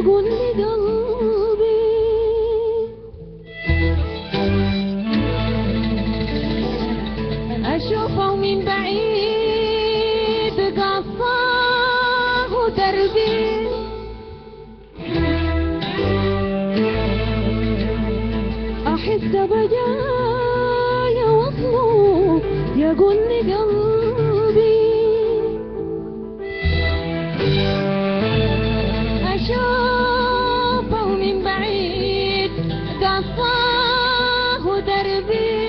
تقول لقلبي أشوفه من بعيد قصاه دربي أحس بجايا وصله يقول لقلبي أشوفه من بعيد قصاه دربي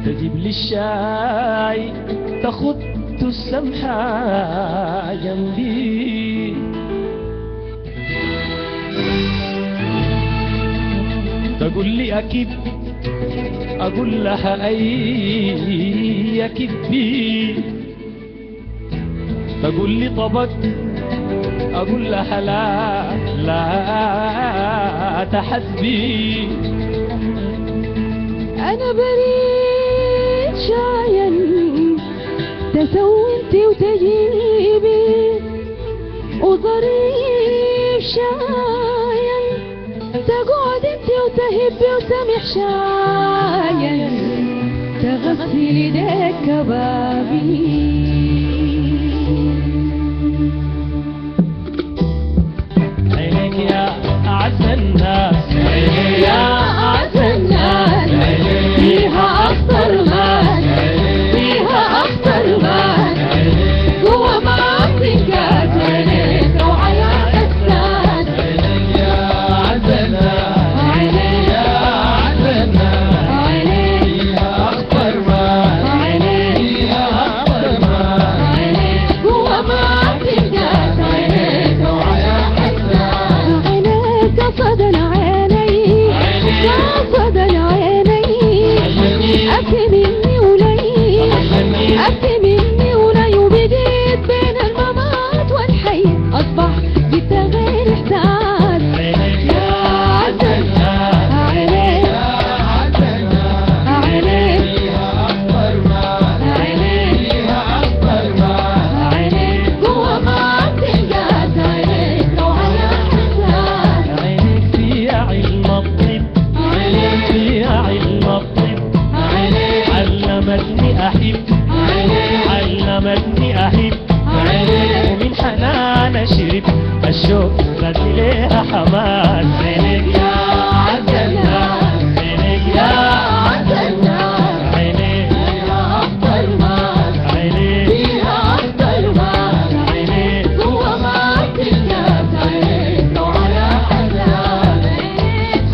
تجيب لي الشاي تخط السمحة جنبي تقول لي أكيد أقول لها أي كذبي تقول لي طبق أقول لها لا لا تحسبي أنا بريد شاين تسوي انت وتجيبي وظريف شاين تقعد انت وتهبي وسمح شاين تغسل يديك كبابي عينيك يا أعز الناس عينيك يا أعز الناس فيها أخطر مال فيها أخطر مال جوا ما بتنقاس عينيك وعلى حساس عينيك يا أعز الناس عينيك يا أعز الناس عينيك فيها أخطر مال عينيك فيها أخطر مال عينيك جوا ما بتنقاس عينيك وعلى حساس عينيك صدى العيني صدى العيني أبكي مني ولي أبكي مني ولي وبديت بين الممات والحي أصبح جيت غير إحساس عينيك يا عسل عينيك يا أعز الناس عينيك فيها أخطر مال عينيك فيها أخطر مال عينيك جوا ما بتنقاس عينيك وعلى حساس عينيك فيها علم الطب عينيك فيها علم الطب عينيك علمتني أحب علمتني أحب ومن حنان أشرب الشوق زاد إليها حماس عينيك يا أعز الناس عينيك يا أعز الناس عينيك فيها أخطر مال عينيك فيها أخطر مال عينيك جوا ما بتنقاس عينيك وعلى حساس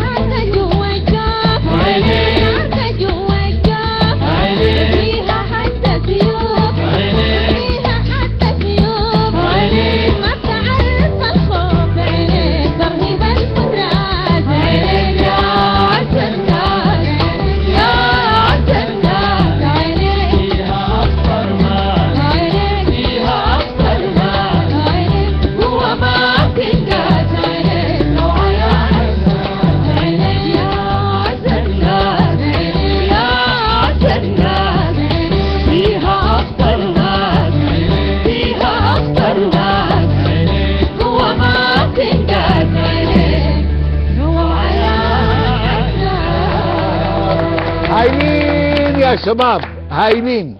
حتى جوا الجاف حتى جوا الجاف فيها حتى سيوف فيها حتى سيوف ما بتعرف الخوف عينيك ترهيب الفراس عينيك يا أعز الناس يا أعز الناس عينيك فيها أخطر مال عينيك فيها أخطر مال عينيك جوا ما بتنقاس عينيك وعلى حساس عينيك يا أعز الناس يا أعز الناس فيها أخطر ناس فيها أخطر ناس جوا ما بتنقاس عينيك وعلى حساس هايلين يا شباب، هايلين.